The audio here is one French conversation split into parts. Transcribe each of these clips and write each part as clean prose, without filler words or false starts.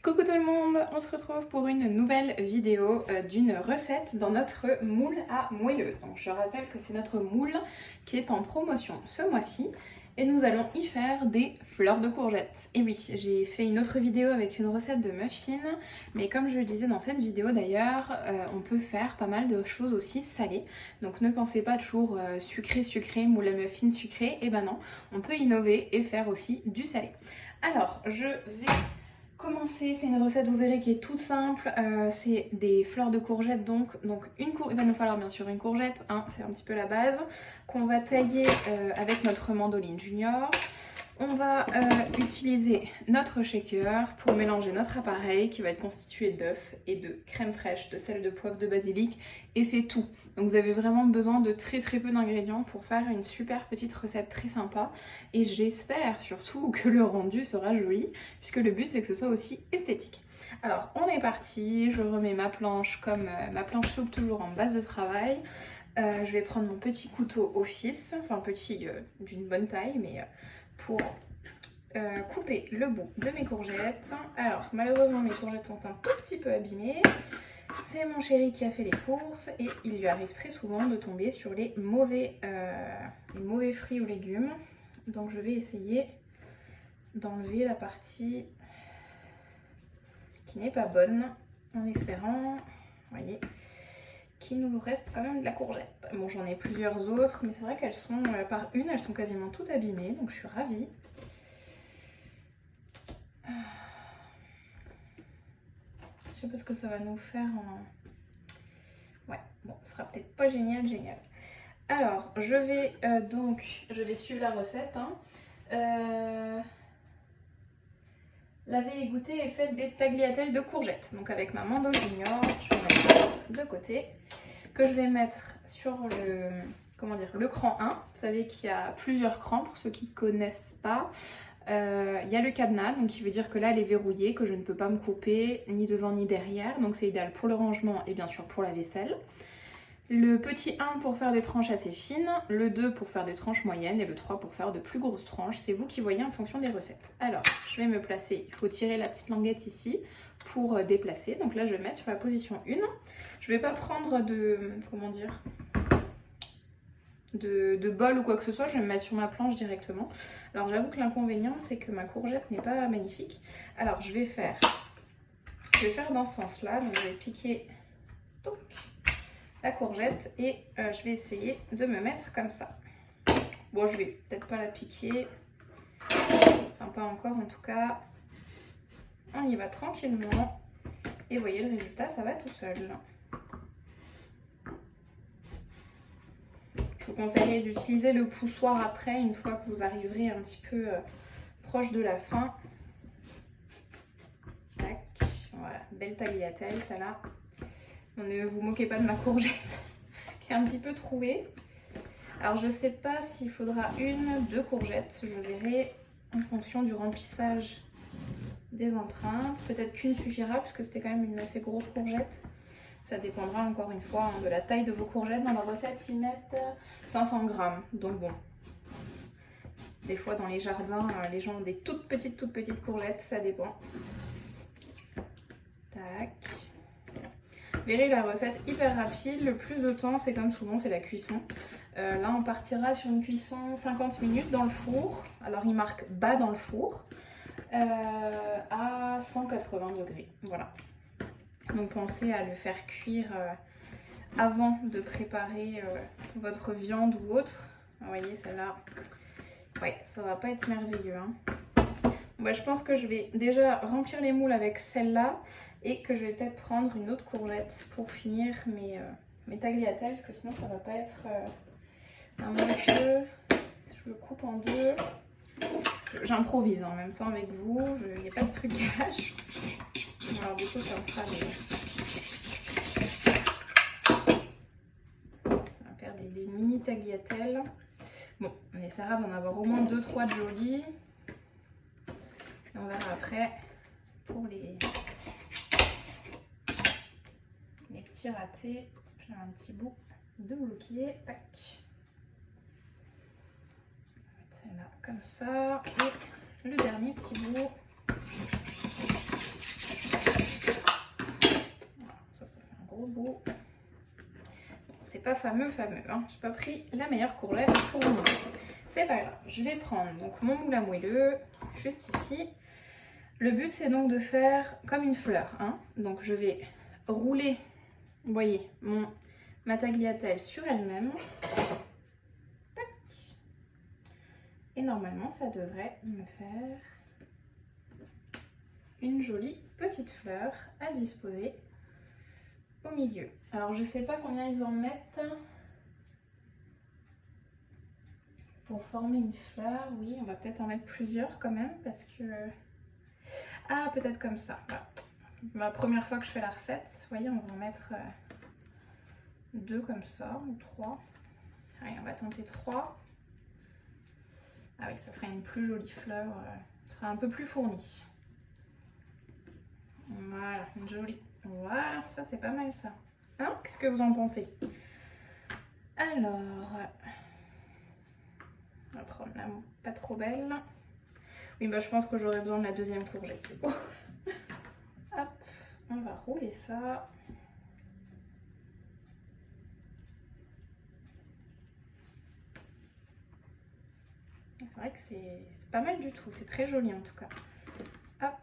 Coucou tout le monde, on se retrouve pour une nouvelle vidéo d'une recette dans notre moule à moelleux. Donc je rappelle que c'est notre moule qui est en promotion ce mois-ci et nous allons y faire des fleurs de courgettes. Et oui, j'ai fait une autre vidéo avec une recette de muffins, mais comme je le disais dans cette vidéo d'ailleurs, on peut faire pas mal de choses aussi salées. Donc ne pensez pas toujours sucré, moule à muffins sucré, et ben non, on peut innover et faire aussi du salé. Alors, je vais commencer, c'est une recette, vous verrez, qui est toute simple. C'est des fleurs de courgettes, donc il va nous falloir bien sûr une courgette, hein, c'est un petit peu la base, qu'on va tailler avec notre mandoline junior. On va utiliser notre shaker pour mélanger notre appareil qui va être constitué d'œufs et de crème fraîche, de sel, de poivre, de basilic, et c'est tout. Donc vous avez vraiment besoin de très peu d'ingrédients pour faire une super petite recette très sympa, et j'espère surtout que le rendu sera joli, puisque le but c'est que ce soit aussi esthétique. Alors on est parti, je remets ma planche comme ma planche souple toujours en base de travail. Je vais prendre mon petit couteau office, enfin petit d'une bonne taille, mais pour couper le bout de mes courgettes. Alors malheureusement mes courgettes sont un tout petit peu abîmées. C'est mon chéri qui a fait les courses et il lui arrive très souvent de tomber sur les mauvais fruits ou légumes. Donc je vais essayer d'enlever la partie qui n'est pas bonne en espérant, vous voyez, qu'il nous reste quand même de la courgette. Bon, j'en ai plusieurs autres, mais c'est vrai qu'elles sont, par une, elles sont quasiment toutes abîmées, donc je suis ravie. Je sais pas ce que ça va nous faire en... Ouais, bon, ce sera peut-être pas génial. Alors, je vais suivre la recette. Lavez, égouttez et faites des tagliatelles de courgettes. Donc avec ma mandoline junior, je vais mettre de côté, que je vais mettre sur le cran 1. Vous savez qu'il y a plusieurs crans pour ceux qui ne connaissent pas. Il y a le cadenas, donc qui veut dire que là elle est verrouillée, que je ne peux pas me couper ni devant ni derrière, donc c'est idéal pour le rangement et bien sûr pour la vaisselle. Le petit 1 pour faire des tranches assez fines, le 2 pour faire des tranches moyennes et le 3 pour faire de plus grosses tranches. C'est vous qui voyez en fonction des recettes. Alors, je vais me placer, il faut tirer la petite languette ici pour déplacer. Donc là, je vais me mettre sur la position 1. Je ne vais pas prendre de bol ou quoi que ce soit, je vais me mettre sur ma planche directement. Alors j'avoue que l'inconvénient, c'est que ma courgette n'est pas magnifique. Alors je vais faire dans ce sens-là, donc je vais piquer la courgette et je vais essayer de me mettre comme ça. Bon, je vais peut-être pas la piquer, enfin pas encore en tout cas. On y va tranquillement et vous voyez le résultat, ça va tout seul. Je vous conseillerais d'utiliser le poussoir après, une fois que vous arriverez un petit peu proche de la fin. Tac, voilà, belle tagliatelle, celle-là. Ne vous moquez pas de ma courgette qui est un petit peu trouée. Alors je sais pas s'il faudra une, deux courgettes, je verrai en fonction du remplissage des empreintes. Peut-être qu'une suffira puisque c'était quand même une assez grosse courgette. Ça dépendra encore une fois de la taille de vos courgettes. Dans la recette, ils mettent 500 grammes. Donc bon, des fois dans les jardins, les gens ont des toutes petites courgettes, ça dépend. Tac. Vous verrez la recette hyper rapide. Le plus de temps, c'est comme souvent, c'est la cuisson. Là, on partira sur une cuisson 50 minutes dans le four. Alors, il marque bas dans le four à 180 degrés. Voilà. Donc pensez à le faire cuire avant de préparer votre viande ou autre. Vous voyez, celle-là, ouais, ça va pas être merveilleux. Hein. Bon, bah, je pense que je vais déjà remplir les moules avec celle-là et que je vais peut-être prendre une autre courgette pour finir mes tagliatelles parce que sinon ça va pas être un morceau. Je le coupe en deux. J'improvise en même temps avec vous, il n'y a pas de trucage. Alors du coup ça me fera des mini tagliatelles. Bon, on essaiera d'en avoir au moins 2-3 de jolies. Et on verra après pour les petits ratés. J'ai un petit bout de bloqué. Tac. Celle-là comme ça. Et le dernier petit bout. bout. Bon, c'est pas fameux, hein. J'ai pas pris la meilleure courgette pour le moment. C'est pas grave. Je vais prendre donc mon moule à moelleux, juste ici. Le but, c'est donc de faire comme une fleur, hein. Donc je vais rouler, vous voyez, ma tagliatelle sur elle-même. Tac. Et normalement, ça devrait me faire une jolie petite fleur à disposer au milieu. Alors je sais pas combien ils en mettent pour former une fleur. Oui, on va peut-être en mettre plusieurs quand même parce que... Ah, peut-être comme ça. Voilà. Ma première fois que je fais la recette, vous voyez, on va en mettre 2 comme ça, ou 3. Allez, on va tenter 3. Ah oui, ça ferait une plus jolie fleur, ça sera un peu plus fournie. Voilà, une jolie. Voilà, ça c'est pas mal ça. Hein? Qu'est-ce que vous en pensez? Alors, on va prendre la pas trop belle. Oui, bah je pense que j'aurais besoin de la deuxième courgette. Hop, on va rouler ça. C'est vrai que c'est pas mal du tout, c'est très joli en tout cas. Hop,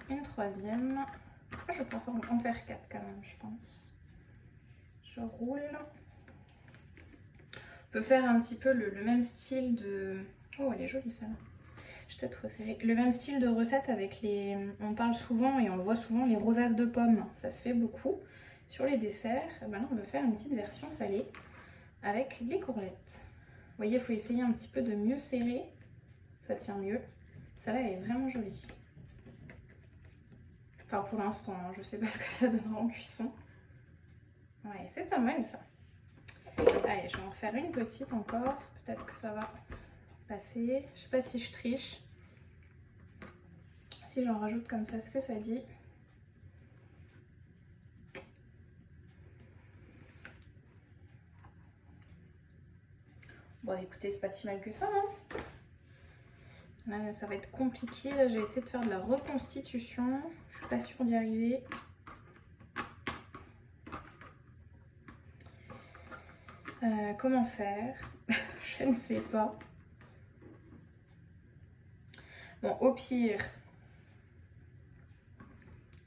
une troisième. Ah, je préfère en faire 4 quand même, je pense. Je roule. On peut faire un petit peu le même style de... Oh, elle est jolie celle-là. Je vais peut-être resserrer. Le même style de recette avec les... On parle souvent et on le voit souvent, les rosaces de pommes. Ça se fait beaucoup sur les desserts. Maintenant, on va faire une petite version salée avec les courgettes. Vous voyez, il faut essayer un petit peu de mieux serrer. Ça tient mieux. Celle-là, elle est vraiment jolie. Enfin, pour l'instant, hein, je sais pas ce que ça donnera en cuisson. Ouais, c'est pas mal ça. Allez, je vais en faire une petite encore. Peut-être que ça va passer. Je sais pas si je triche. Si j'en rajoute comme ça, ce que ça dit. Bon, écoutez, c'est pas si mal que ça, hein. Là, ça va être compliqué. Là, je vais essayer de faire de la reconstitution. Je suis pas sûre d'y arriver. Comment faire? Je ne sais pas. Bon, au pire,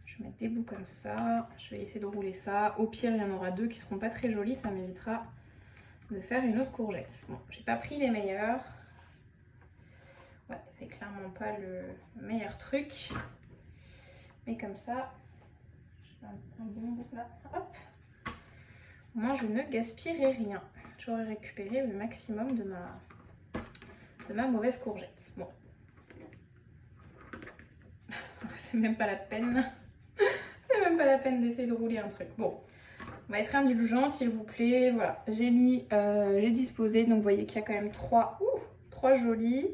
je vais mettre des bouts comme ça. Je vais essayer de rouler ça. Au pire, il y en aura 2 qui seront pas très jolis. Ça m'évitera de faire une autre courgette. Bon, j'ai pas pris les meilleurs. Ouais, c'est clairement pas le meilleur truc. Mais comme ça, je fais un bon bout là. Hop. Moi, je ne gaspillerai rien. J'aurais récupéré le maximum de ma mauvaise courgette. Bon. C'est même pas la peine. C'est même pas la peine d'essayer de rouler un truc. Bon. On va être indulgent, s'il vous plaît. Voilà. J'ai disposé. Donc, vous voyez qu'il y a quand même 3 jolis.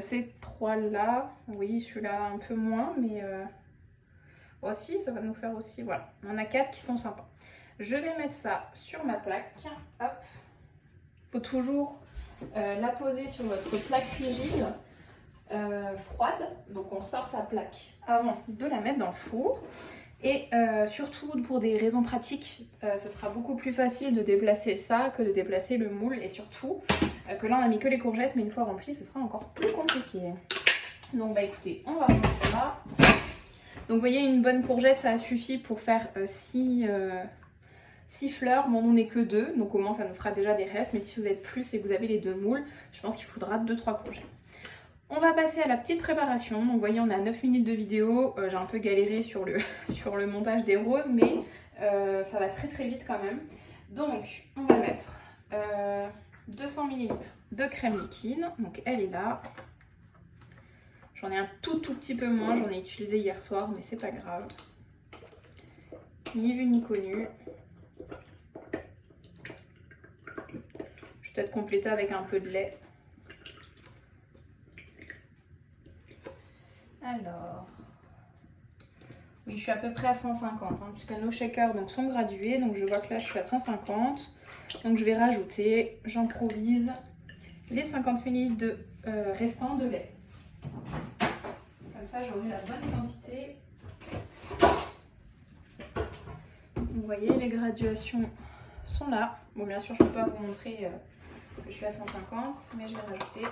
Ces 3 là. Oui, celui-là un peu moins. Mais aussi, ça va nous faire aussi. Voilà. On a 4 qui sont sympas. Je vais mettre ça sur ma plaque. Hop. Il faut toujours la poser sur votre plaque rigide froide. Donc on sort sa plaque avant de la mettre dans le four. Et surtout pour des raisons pratiques, ce sera beaucoup plus facile de déplacer ça que de déplacer le moule. Et surtout que là on a mis que les courgettes, mais une fois rempli, ce sera encore plus compliqué. Donc bah écoutez, on va remettre ça. Donc vous voyez, une bonne courgette, ça a suffi pour faire 6 fleurs. Bon, on n'est que 2, donc au moins ça nous fera déjà des restes. Mais si vous êtes plus et que vous avez les 2 moules, je pense qu'il faudra 2-3 courgettes. On va passer à la petite préparation. Donc vous voyez, on a 9 minutes de vidéo. J'ai un peu galéré sur le montage des roses, mais ça va très très vite quand même. Donc on va mettre 200 ml de crème liquide. Donc elle est là. J'en ai un tout petit peu moins. J'en ai utilisé hier soir, mais c'est pas grave. Ni vu ni connu. Je vais peut-être compléter avec un peu de lait. Alors, oui, je suis à peu près à 150, hein, puisque nos shakers donc, sont gradués. Donc je vois que là, je suis à 150. Donc je vais rajouter, j'improvise, les 50 ml de restants de lait. Comme ça, j'aurai la bonne quantité. Donc voyez, les graduations sont là. Bon, bien sûr, je ne peux pas vous montrer que je suis à 150, mais je vais rajouter.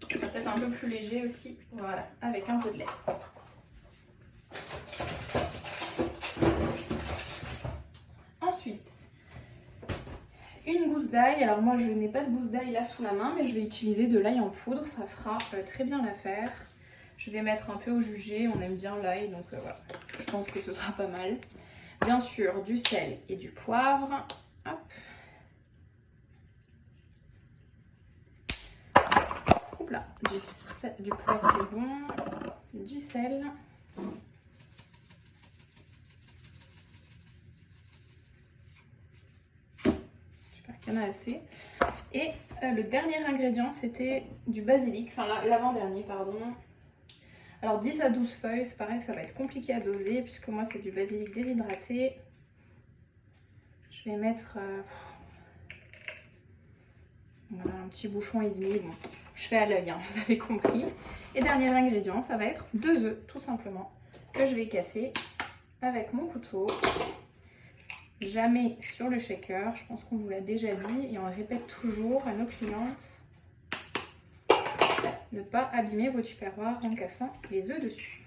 Ce sera peut-être un peu plus léger aussi. Voilà, avec un peu de lait. Ensuite, une gousse d'ail. Alors moi, je n'ai pas de gousse d'ail là sous la main, mais je vais utiliser de l'ail en poudre. Ça fera très bien l'affaire. Je vais mettre un peu au jugé. On aime bien l'ail, donc voilà. Je pense que ce sera pas mal. Bien sûr, du sel et du poivre. Hop. Hop là. Du poivre, c'est bon. Du sel. J'espère qu'il y en a assez. Et le dernier ingrédient, c'était du basilic. Enfin, l'avant-dernier, pardon. Alors 10 à 12 feuilles, c'est pareil que ça va être compliqué à doser puisque moi c'est du basilic déshydraté. Je vais mettre voilà, un petit bouchon et demi. Bon, je fais à l'œil, hein, vous avez compris. Et dernier ingrédient, ça va être 2 œufs tout simplement que je vais casser avec mon couteau. Jamais sur le shaker, je pense qu'on vous l'a déjà dit et on le répète toujours à nos clientes. Ne pas abîmer vos tupperwares en cassant les œufs dessus.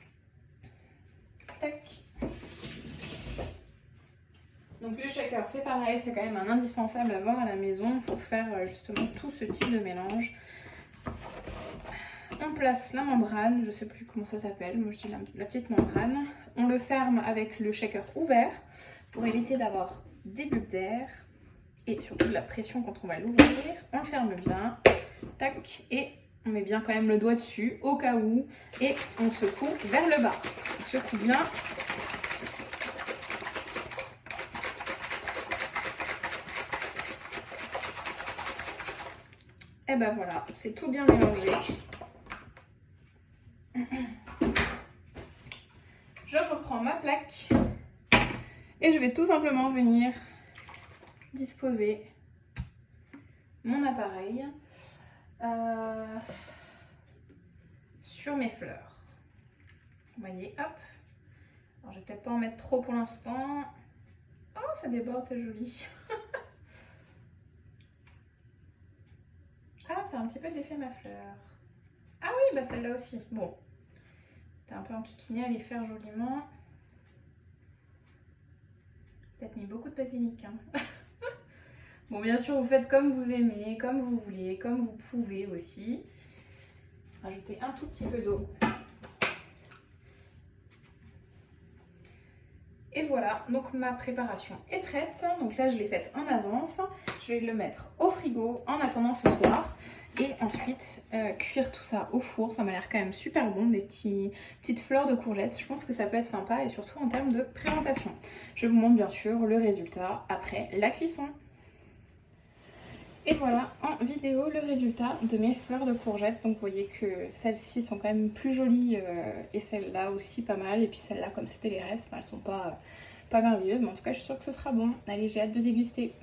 Tac. Donc le shaker, c'est pareil, c'est quand même un indispensable à avoir à la maison pour faire justement tout ce type de mélange. On place la membrane, je ne sais plus comment ça s'appelle, moi je dis la petite membrane. On le ferme avec le shaker ouvert pour éviter d'avoir des bulles d'air et surtout de la pression quand on va l'ouvrir. On le ferme bien, tac, et on met bien quand même le doigt dessus au cas où et on secoue vers le bas. On secoue bien. Et ben voilà, c'est tout bien mélangé. Je reprends ma plaque et je vais tout simplement venir disposer mon appareil sur mes fleurs. Vous voyez, hop. Alors, je vais peut-être pas en mettre trop pour l'instant. Oh, ça déborde, c'est joli. Ah, ça a un petit peu défait ma fleur. Ah oui, bah celle-là aussi. Bon, t'es un peu enquiquiné à les faire joliment. Peut-être mis beaucoup de basilic. Hein. Bon, bien sûr, vous faites comme vous aimez, comme vous voulez, comme vous pouvez aussi. Rajoutez un tout petit peu d'eau. Et voilà, donc ma préparation est prête. Donc là, je l'ai faite en avance. Je vais le mettre au frigo en attendant ce soir. Et ensuite, cuire tout ça au four. Ça m'a l'air quand même super bon, des petites fleurs de courgettes. Je pense que ça peut être sympa et surtout en termes de présentation. Je vous montre bien sûr le résultat après la cuisson. Et voilà en vidéo le résultat de mes fleurs de courgettes. Donc vous voyez que celles-ci sont quand même plus jolies et celles-là aussi pas mal. Et puis celles-là, comme c'était les restes, elles sont pas merveilleuses. Mais en tout cas, je suis sûre que ce sera bon. Allez, j'ai hâte de déguster.